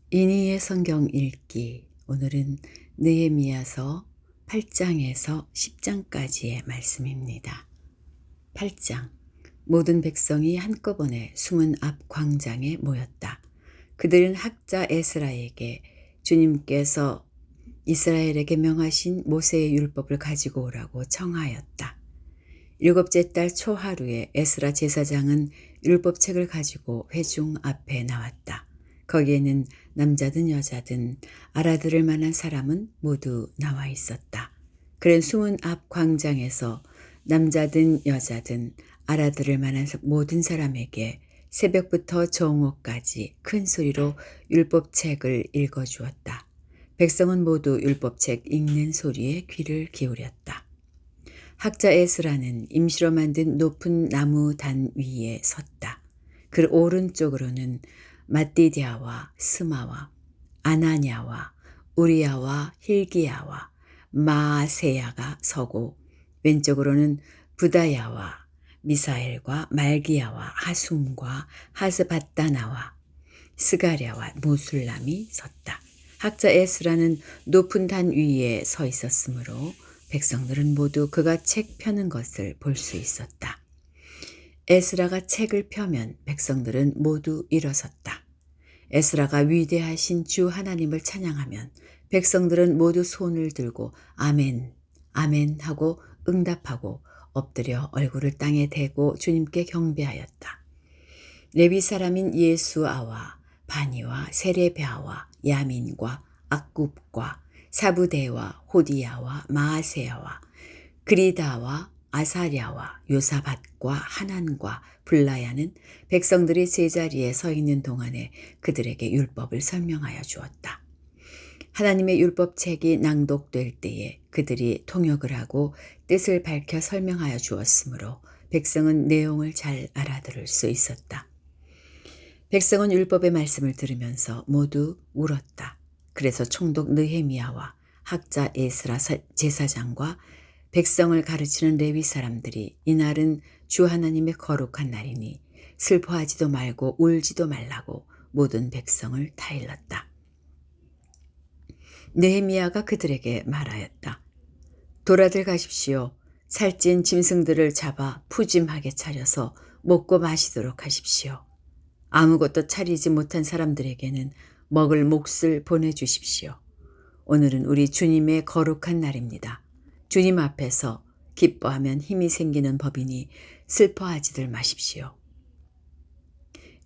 이니의 성경 읽기. 오늘은 느헤미야서 8장에서 10장까지의 말씀입니다. 8장. 모든 백성이 한꺼번에 숨은 앞 광장에 모였다. 그들은 학자 에스라에게 주님께서 이스라엘에게 명하신 모세의 율법을 가지고 오라고 청하였다. 일곱째 달 초하루에 에스라 제사장은 율법책을 가지고 회중 앞에 나왔다. 거기에는 남자든 여자든 알아들을 만한 사람은 모두 나와 있었다. 그는 숨은 앞 광장에서 남자든 여자든 알아들을 만한 모든 사람에게 새벽부터 정오까지 큰 소리로 율법책을 읽어주었다. 백성은 모두 율법책 읽는 소리에 귀를 기울였다. 학자 에스라는 임시로 만든 높은 나무 단 위에 섰다. 그 오른쪽으로는 마띠디아와 스마와 아나냐와 우리야와 힐기야와 마세야가 서고, 왼쪽으로는 부다야와 미사엘과 말기야와 하숨과 하스바다나와 스가랴와 모술람이 섰다. 학자 에스라는 높은 단 위에 서 있었으므로 백성들은 모두 그가 책 펴는 것을 볼 수 있었다. 에스라가 책을 펴면 백성들은 모두 일어섰다. 에스라가 위대하신 주 하나님을 찬양하면 백성들은 모두 손을 들고 아멘, 아멘 하고 응답하고 엎드려 얼굴을 땅에 대고 주님께 경배하였다. 레위 사람인 예수아와 바니와 세레베아와 야민과 악굽과 사부대와 호디야와 마아세야와 그리다와 아사랴와 요사밧과 하난과 블라야는 백성들이 제자리에 서 있는 동안에 그들에게 율법을 설명하여 주었다. 하나님의 율법책이 낭독될 때에 그들이 통역을 하고 뜻을 밝혀 설명하여 주었으므로 백성은 내용을 잘 알아들을 수 있었다. 백성은 율법의 말씀을 들으면서 모두 울었다. 그래서 총독 느헤미야와 학자 에스라 제사장과 백성을 가르치는 레위 사람들이 이날은 주 하나님의 거룩한 날이니 슬퍼하지도 말고 울지도 말라고 모든 백성을 타일렀다. 느헤미야가 그들에게 말하였다. 돌아들 가십시오. 살찐 짐승들을 잡아 푸짐하게 차려서 먹고 마시도록 하십시오. 아무것도 차리지 못한 사람들에게는 먹을 몫을 보내주십시오. 오늘은 우리 주님의 거룩한 날입니다. 주님 앞에서 기뻐하면 힘이 생기는 법이니 슬퍼하지들 마십시오.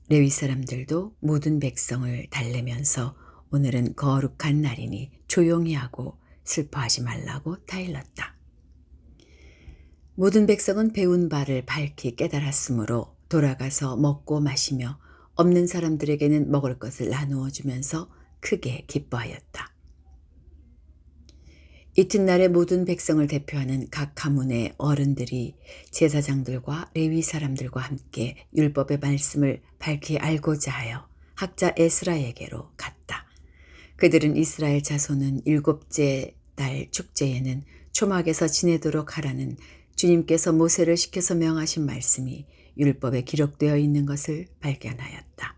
레위 사람들도 모든 백성을 달래면서 오늘은 거룩한 날이니 조용히 하고 슬퍼하지 말라고 타일렀다. 모든 백성은 배운 바를 밝히 깨달았으므로 돌아가서 먹고 마시며 없는 사람들에게는 먹을 것을 나누어 주면서 크게 기뻐하였다. 이튿날에 모든 백성을 대표하는 각 가문의 어른들이 제사장들과 레위 사람들과 함께 율법의 말씀을 밝히 알고자 하여 학자 에스라에게로 갔다. 그들은 이스라엘 자손은 일곱째 달 축제에는 초막에서 지내도록 하라는 주님께서 모세를 시켜서 명하신 말씀이 율법에 기록되어 있는 것을 발견하였다.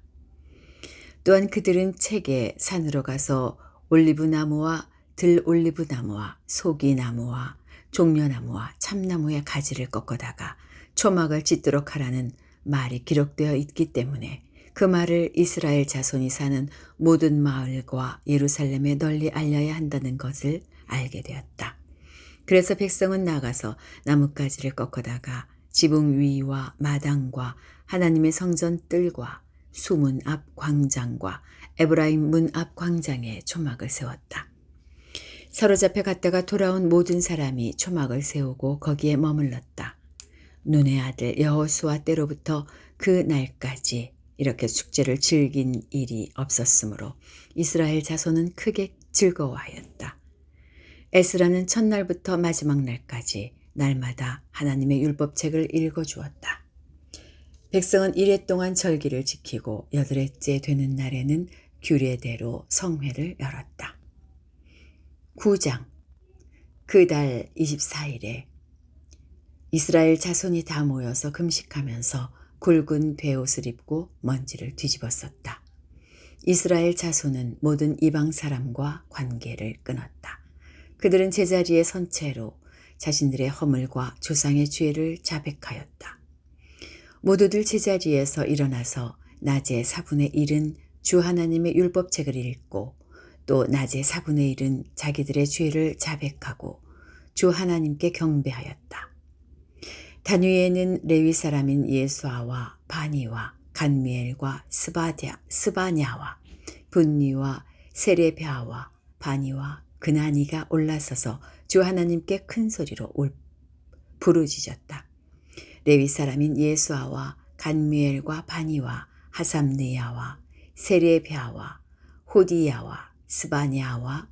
또한 그들은 책에 산으로 가서 올리브나무와 들올리브나무와 소기나무와 종려나무와 참나무의 가지를 꺾어다가 초막을 짓도록 하라는 말이 기록되어 있기 때문에 그 말을 이스라엘 자손이 사는 모든 마을과 예루살렘에 널리 알려야 한다는 것을 알게 되었다. 그래서 백성은 나가서 나뭇가지를 꺾어다가 지붕 위와 마당과 하나님의 성전 뜰과 수문 앞 광장과 에브라임 문 앞 광장에 초막을 세웠다. 사로잡혀 갔다가 돌아온 모든 사람이 초막을 세우고 거기에 머물렀다. 눈의 아들 여호수아 때로부터 그 날까지 이렇게 축제를 즐긴 일이 없었으므로 이스라엘 자손은 크게 즐거워하였다. 에스라는 첫날부터 마지막 날까지 날마다 하나님의 율법책을 읽어주었다. 백성은 이래 동안 절기를 지키고 여덟째 되는 날에는 규례대로 성회를 열었다. 9장. 그 달 24일에 이스라엘 자손이 다 모여서 금식하면서 굵은 베옷을 입고 먼지를 뒤집었었다. 이스라엘 자손은 모든 이방 사람과 관계를 끊었다. 그들은 제자리에 선 채로 자신들의 허물과 조상의 죄를 자백하였다. 모두들 제자리에서 일어나서 낮에 4분의 1은 주 하나님의 율법책을 읽고 또 낮에 4분의 1은 자기들의 죄를 자백하고 주 하나님께 경배하였다. 단위에는 레위 사람인 예수아와 바니와 간미엘과 스바냐와 분니와 세레베아와 바니와 그나니가 올라서서 주 하나님께 큰 소리로 부르짖었다. 레위 사람인 예수아와 간미엘과 바니와 하삼네야와 세레베아와 호디야와 스바냐와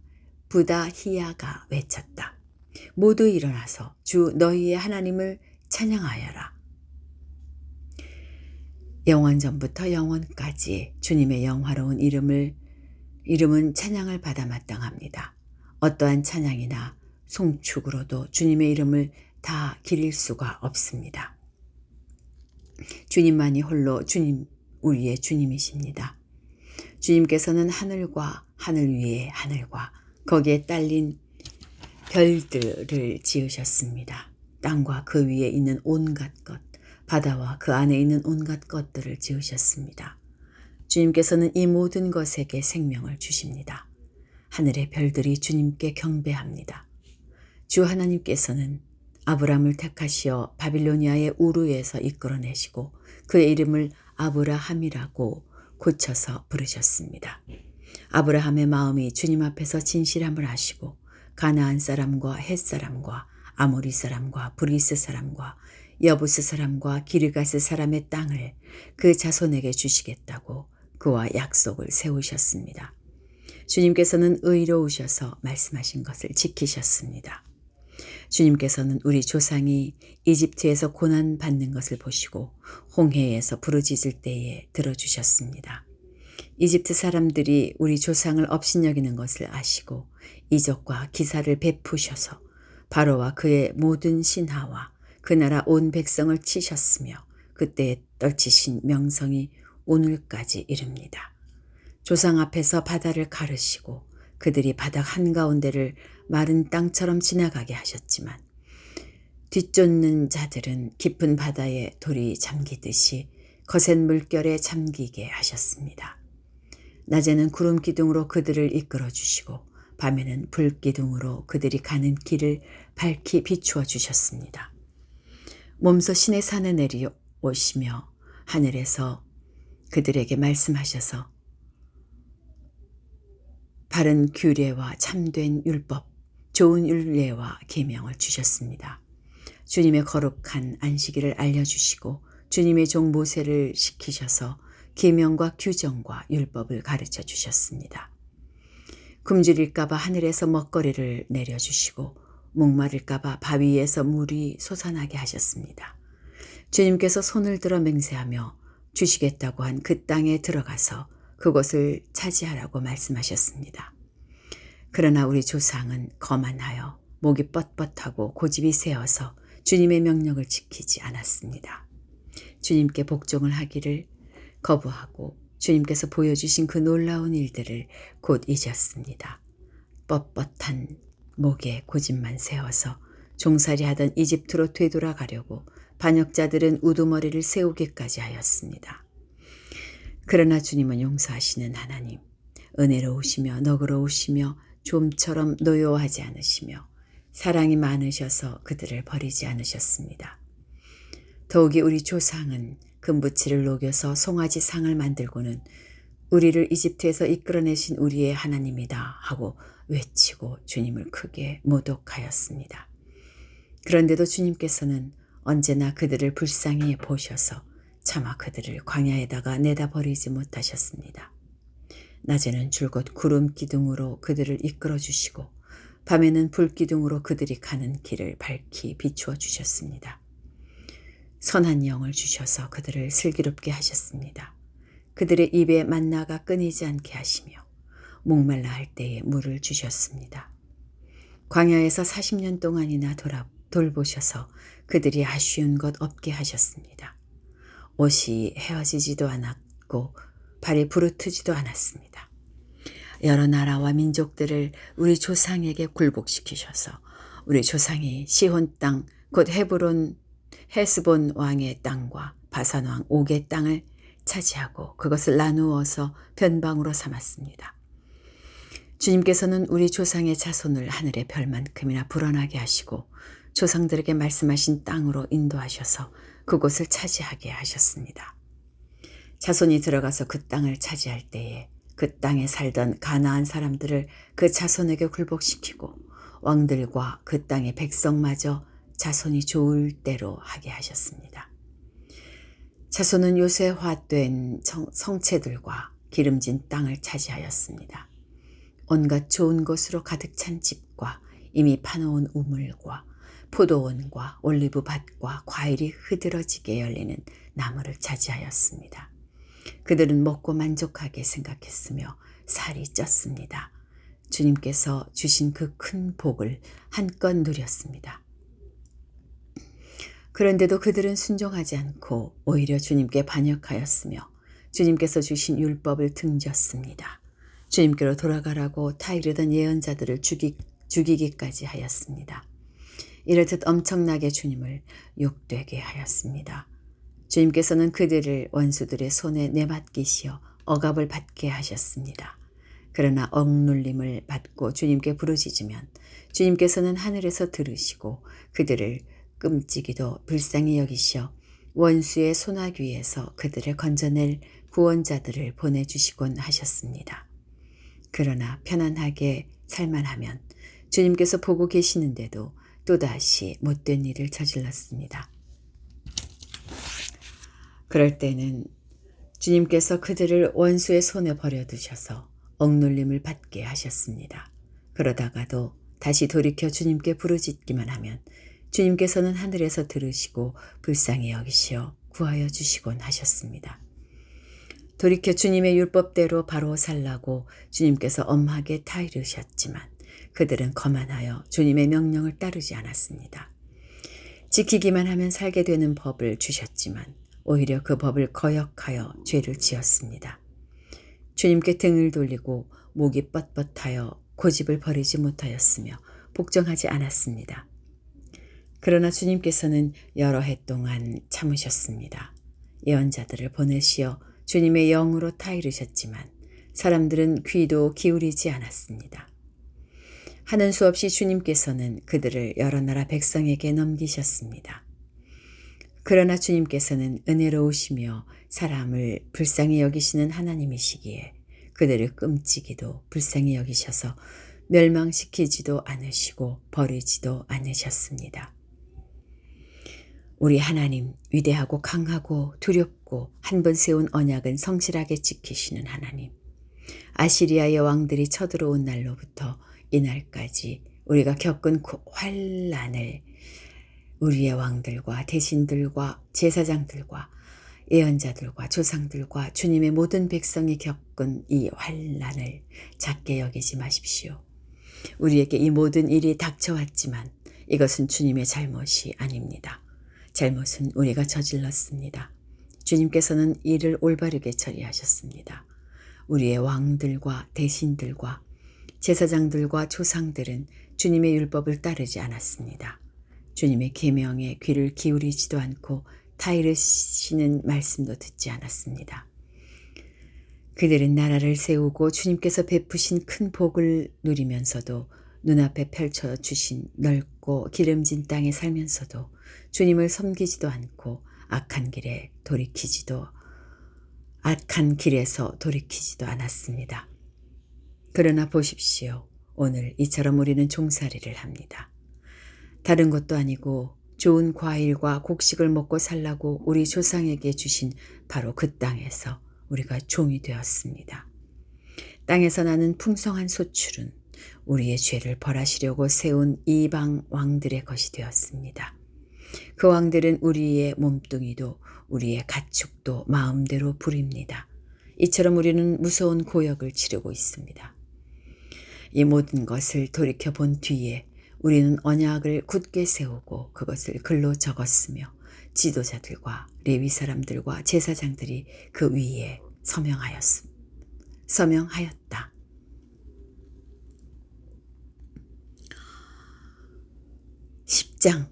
부다히야가 외쳤다. 모두 일어나서 주 너희의 하나님을 찬양하여라. 영원전부터 영원까지 주님의 영화로운 이름은 찬양을 받아 마땅합니다. 어떠한 찬양이나 송축으로도 주님의 이름을 다 기릴 수가 없습니다. 주님만이 홀로 우리의 주님이십니다. 주님께서는 하늘과 하늘 위에 하늘과 거기에 딸린 별들을 지으셨습니다. 땅과 그 위에 있는 온갖 것, 바다와 그 안에 있는 온갖 것들을 지으셨습니다. 주님께서는 이 모든 것에게 생명을 주십니다. 하늘의 별들이 주님께 경배합니다. 주 하나님께서는 아브람을 택하시어 바빌로니아의 우르에서 이끌어내시고 그의 이름을 아브라함이라고 고쳐서 부르셨습니다. 아브라함의 마음이 주님 앞에서 진실함을 아시고 가나안 사람과 헷 사람과 아모리 사람과 브리스 사람과 여부스 사람과 기르가스 사람의 땅을 그 자손에게 주시겠다고 그와 약속을 세우셨습니다. 주님께서는 의로우셔서 말씀하신 것을 지키셨습니다. 주님께서는 우리 조상이 이집트에서 고난받는 것을 보시고 홍해에서 부르짖을 때에 들어주셨습니다. 이집트 사람들이 우리 조상을 업신여기는 것을 아시고 이적과 기사를 베푸셔서 바로와 그의 모든 신하와 그 나라 온 백성을 치셨으며 그때에 떨치신 명성이 오늘까지 이릅니다. 조상 앞에서 바다를 가르시고 그들이 바닥 한가운데를 마른 땅처럼 지나가게 하셨지만 뒤쫓는 자들은 깊은 바다에 돌이 잠기듯이 거센 물결에 잠기게 하셨습니다. 낮에는 구름 기둥으로 그들을 이끌어 주시고 밤에는 불 기둥으로 그들이 가는 길을 밝히 비추어 주셨습니다. 몸소 신의 산에 내려오시며 하늘에서 그들에게 말씀하셔서 바른 규례와 참된 율법, 좋은 율례와 계명을 주셨습니다. 주님의 거룩한 안식일을 알려주시고 주님의 종 모세를 시키셔서 계명과 규정과 율법을 가르쳐 주셨습니다. 굶주릴까 봐 하늘에서 먹거리를 내려주시고 목마를까 봐 바위에서 물이 솟아나게 하셨습니다. 주님께서 손을 들어 맹세하며 주시겠다고 한 그 땅에 들어가서 그곳을 차지하라고 말씀하셨습니다. 그러나 우리 조상은 거만하여 목이 뻣뻣하고 고집이 세어서 주님의 명령을 지키지 않았습니다. 주님께 복종을 하기를 거부하고 주님께서 보여주신 그 놀라운 일들을 곧 잊었습니다. 뻣뻣한 목에 고집만 세워서 종살이 하던 이집트로 되돌아가려고 반역자들은 우두머리를 세우기까지 하였습니다. 그러나 주님은 용서하시는 하나님, 은혜로우시며 너그러우시며 좀처럼 노여워하지 않으시며 사랑이 많으셔서 그들을 버리지 않으셨습니다. 더욱이 우리 조상은 금부치를 녹여서 송아지 상을 만들고는 우리를 이집트에서 이끌어내신 우리의 하나님이다 하고 외치고 주님을 크게 모독하였습니다. 그런데도 주님께서는 언제나 그들을 불쌍히 보셔서 차마 그들을 광야에다가 내다버리지 못하셨습니다. 낮에는 줄곧 구름 기둥으로 그들을 이끌어 주시고 밤에는 불 기둥으로 그들이 가는 길을 밝히 비추어 주셨습니다. 선한 영을 주셔서 그들을 슬기롭게 하셨습니다. 그들의 입에 만나가 끊이지 않게 하시며 목말라 할 때에 물을 주셨습니다. 광야에서 40년 동안이나 돌보셔서 그들이 아쉬운 것 없게 하셨습니다. 옷이 헤어지지도 않았고 발이 부르트지도 않았습니다. 여러 나라와 민족들을 우리 조상에게 굴복시키셔서 우리 조상이 시혼 땅 곧 헤스본 왕의 땅과 바산 왕 옥의 땅을 차지하고 그것을 나누어서 변방으로 삼았습니다. 주님께서는 우리 조상의 자손을 하늘의 별만큼이나 불어나게 하시고 조상들에게 말씀하신 땅으로 인도하셔서 그곳을 차지하게 하셨습니다. 자손이 들어가서 그 땅을 차지할 때에 그 땅에 살던 가나안 사람들을 그 자손에게 굴복시키고 왕들과 그 땅의 백성마저 자손이 좋을 대로 하게 하셨습니다. 자손은 요새화된 성체들과 기름진 땅을 차지하였습니다. 온갖 좋은 것으로 가득 찬 집과 이미 파놓은 우물과 포도원과 올리브밭과 과일이 흐드러지게 열리는 나무를 차지하였습니다. 그들은 먹고 만족하게 생각했으며 살이 쪘습니다. 주님께서 주신 그 큰 복을 한껏 누렸습니다. 그런데도 그들은 순종하지 않고 오히려 주님께 반역하였으며 주님께서 주신 율법을 등졌습니다. 주님께로 돌아가라고 타이르던 예언자들을 죽이기까지 하였습니다. 이렇듯 엄청나게 주님을 욕되게 하였습니다. 주님께서는 그들을 원수들의 손에 내맡기시어 억압을 받게 하셨습니다. 그러나 억눌림을 받고 주님께 부르짖으면 주님께서는 하늘에서 들으시고 그들을 끔찍이도 불쌍히 여기시어 원수의 소나귀에서 그들을 건져낼 구원자들을 보내주시곤 하셨습니다. 그러나 편안하게 살만하면 주님께서 보고 계시는데도 또다시 못된 일을 저질렀습니다. 그럴 때는 주님께서 그들을 원수의 손에 버려두셔서 억눌림을 받게 하셨습니다. 그러다가도 다시 돌이켜 주님께 부르짖기만 하면 주님께서는 하늘에서 들으시고 불쌍히 여기시어 구하여 주시곤 하셨습니다. 돌이켜 주님의 율법대로 바로 살라고 주님께서 엄하게 타이르셨지만 그들은 거만하여 주님의 명령을 따르지 않았습니다. 지키기만 하면 살게 되는 법을 주셨지만 오히려 그 법을 거역하여 죄를 지었습니다. 주님께 등을 돌리고 목이 뻣뻣하여 고집을 버리지 못하였으며 복종하지 않았습니다. 그러나 주님께서는 여러 해 동안 참으셨습니다. 예언자들을 보내시어 주님의 영으로 타이르셨지만 사람들은 귀도 기울이지 않았습니다. 하는 수 없이 주님께서는 그들을 여러 나라 백성에게 넘기셨습니다. 그러나 주님께서는 은혜로우시며 사람을 불쌍히 여기시는 하나님이시기에 그들을 끔찍이도 불쌍히 여기셔서 멸망시키지도 않으시고 버리지도 않으셨습니다. 우리 하나님, 위대하고 강하고 두렵고 한 번 세운 언약은 성실하게 지키시는 하나님. 아시리아의 왕들이 쳐들어온 날로부터 이날까지 우리가 겪은 환난을 우리의 왕들과 대신들과 제사장들과 예언자들과 조상들과 주님의 모든 백성이 겪은 이 환난을 작게 여기지 마십시오. 우리에게 이 모든 일이 닥쳐왔지만 이것은 주님의 잘못이 아닙니다. 잘못은 우리가 저질렀습니다. 주님께서는 이를 올바르게 처리하셨습니다. 우리의 왕들과 대신들과 제사장들과 조상들은 주님의 율법을 따르지 않았습니다. 주님의 계명에 귀를 기울이지도 않고 타이르시는 말씀도 듣지 않았습니다. 그들은 나라를 세우고 주님께서 베푸신 큰 복을 누리면서도 눈앞에 펼쳐주신 넓고 기름진 땅에 살면서도 주님을 섬기지도 않고 악한 길에서 돌이키지도 않았습니다. 그러나 보십시오. 오늘 이처럼 우리는 종살이를 합니다. 다른 것도 아니고 좋은 과일과 곡식을 먹고 살라고 우리 조상에게 주신 바로 그 땅에서 우리가 종이 되었습니다. 땅에서 나는 풍성한 소출은 우리의 죄를 벌하시려고 세운 이방 왕들의 것이 되었습니다. 그 왕들은 우리의 몸뚱이도 우리의 가축도 마음대로 부립니다. 이처럼 우리는 무서운 고역을 치르고 있습니다. 이 모든 것을 돌이켜본 뒤에 우리는 언약을 굳게 세우고 그것을 글로 적었으며 지도자들과 레위 사람들과 제사장들이 그 위에 서명하였다. (10장)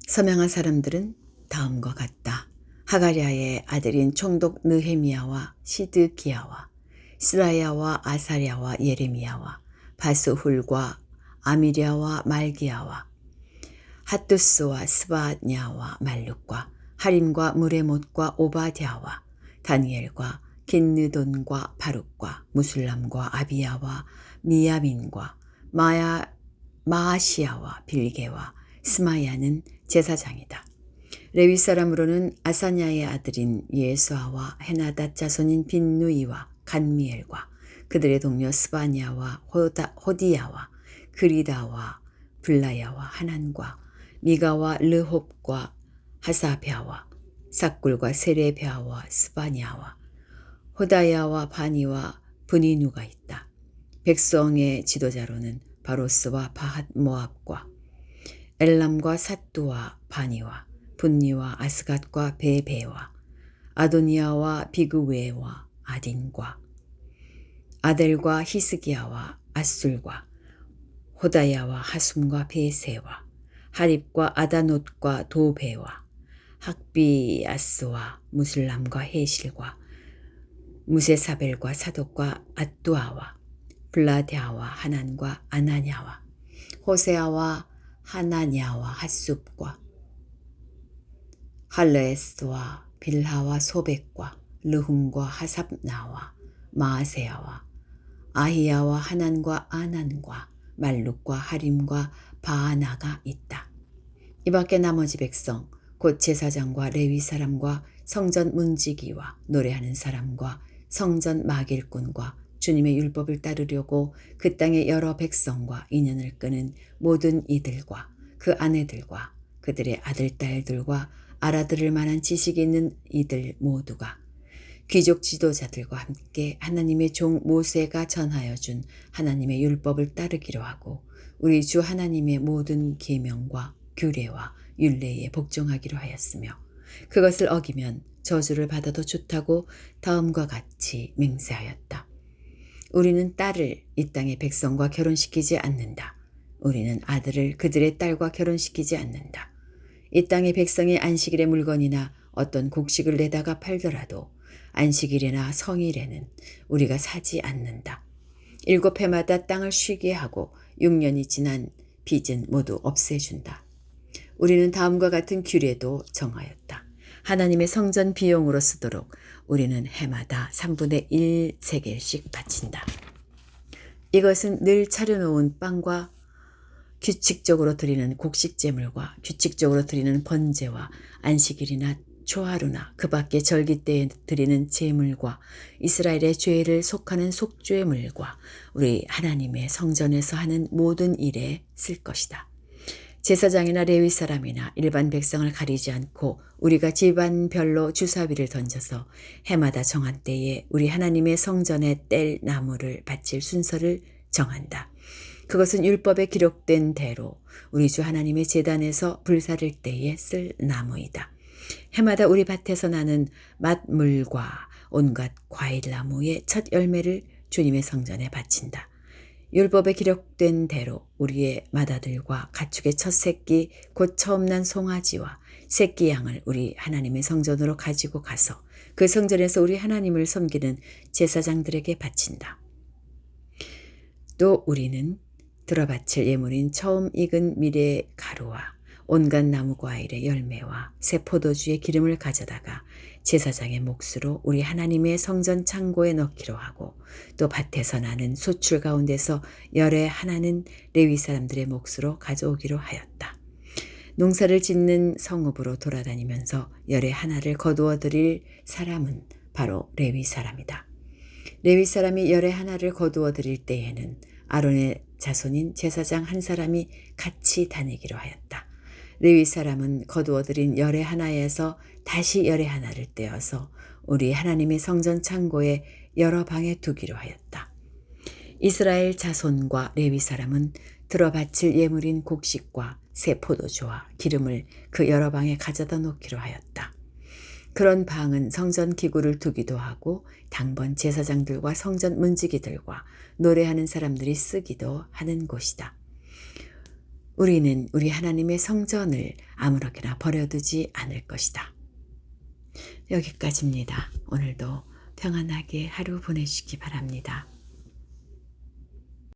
서명한 사람들은 다음과 같다. 하가랴의 아들인 총독 느헤미야와 시드기야와 스라야와 아사랴와 예레미야와 바스훌과 아미랴와 말기야와 핫두스와 스바냐와 말룩과 하림과 무레못과 오바댜와 다니엘과 긴느돈과 바룩과 무술람과 아비야와 미야민과 마아시야와 빌게와 스마야는 제사장이다. 레위 사람으로는 아사냐의 아들인 예수아와 헤나닷 자손인 빈누이와 간미엘과 그들의 동료 스바냐와 호디야와 그리다와 블라야와 하난과 미가와 르홉과 하사랴와 삭굴과 세레랴와 스바냐와 호다야와 바니와 브니누가 있다. 백성의 지도자로는 바로스와 바핫 모압과 엘람과 삿두와 바니와 분니와 아스갓과 베베와 아도니아와 비그웨와 아딘과 아델과 히스기야와 아술과 호다야와 하숨과 베세와 하립과 아다노트과 도베와 학비아스와 무슬람과 헤실과 무세사벨과 사독과 앗두아와 블라데아와 하난과 아나냐와 호세아와 하나냐와 핫숲과 할레스와 빌하와 소백과 르훔과 하삽나와 마아세야와 아히야와 하난과 아난과 말룩과 하림과 바하나가 있다. 이 밖에 나머지 백성 곧 제사장과 레위 사람과 성전 문지기와 노래하는 사람과 성전 막일꾼과 주님의 율법을 따르려고 그 땅의 여러 백성과 인연을 끄는 모든 이들과 그 아내들과 그들의 아들 딸들과 알아들을 만한 지식이 있는 이들 모두가 귀족 지도자들과 함께 하나님의 종 모세가 전하여 준 하나님의 율법을 따르기로 하고 우리 주 하나님의 모든 계명과 규례와 율례에 복종하기로 하였으며 그것을 어기면 저주를 받아도 좋다고 다음과 같이 맹세하였다. 우리는 딸을 이 땅의 백성과 결혼시키지 않는다. 우리는 아들을 그들의 딸과 결혼시키지 않는다. 이 땅의 백성의 안식일의 물건이나 어떤 곡식을 내다가 팔더라도 안식일이나 성일에는 우리가 사지 않는다. 7해마다 땅을 쉬게 하고 6년이 지난 빚은 모두 없애준다. 우리는 다음과 같은 규례도 정하였다. 하나님의 성전 비용으로 쓰도록 우리는 해마다 3분의 1 세겔씩 바친다. 이것은 늘 차려놓은 빵과 규칙적으로 드리는 곡식제물과 규칙적으로 드리는 번제와 안식일이나 초하루나 그 밖에 절기 때에 드리는 제물과 이스라엘의 죄를 속하는 속죄물과 우리 하나님의 성전에서 하는 모든 일에 쓸 것이다. 제사장이나 레위 사람이나 일반 백성을 가리지 않고 우리가 집안별로 주사위를 던져서 해마다 정한 때에 우리 하나님의 성전에 뗄 나무를 바칠 순서를 정한다. 그것은 율법에 기록된 대로 우리 주 하나님의 제단에서 불사를 때에 쓸 나무이다. 해마다 우리 밭에서 나는 맛물과 온갖 과일나무의 첫 열매를 주님의 성전에 바친다. 율법에 기록된 대로 우리의 맏아들과 가축의 첫 새끼 곧 처음 난 송아지와 새끼 양을 우리 하나님의 성전으로 가지고 가서 그 성전에서 우리 하나님을 섬기는 제사장들에게 바친다. 또 우리는 들어바칠 예물인 처음 익은 밀의 가루와 온갖 나무 과일의 열매와 새 포도주의 기름을 가져다가 제사장의 몫으로 우리 하나님의 성전 창고에 넣기로 하고 또 밭에서 나는 소출 가운데서 열의 하나는 레위 사람들의 몫으로 가져오기로 하였다. 농사를 짓는 성읍으로 돌아다니면서 열의 하나를 거두어 드릴 사람은 바로 레위 사람이다. 레위 사람이 열의 하나를 거두어 드릴 때에는 아론의 자손인 제사장 한 사람이 같이 다니기로 하였다. 레위 사람은 거두어 드린 열의 하나에서 다시 열의 하나를 떼어서 우리 하나님의 성전 창고에 여러 방에 두기로 하였다. 이스라엘 자손과 레위 사람은 들어 바칠 예물인 곡식과 새 포도주와 기름을 그 여러 방에 가져다 놓기로 하였다. 그런 방은 성전 기구를 두기도 하고 당번 제사장들과 성전 문지기들과 노래하는 사람들이 쓰기도 하는 곳이다. 우리는 우리 하나님의 성전을 아무렇게나 버려두지 않을 것이다. 여기까지입니다. 오늘도 평안하게 하루 보내시기 바랍니다.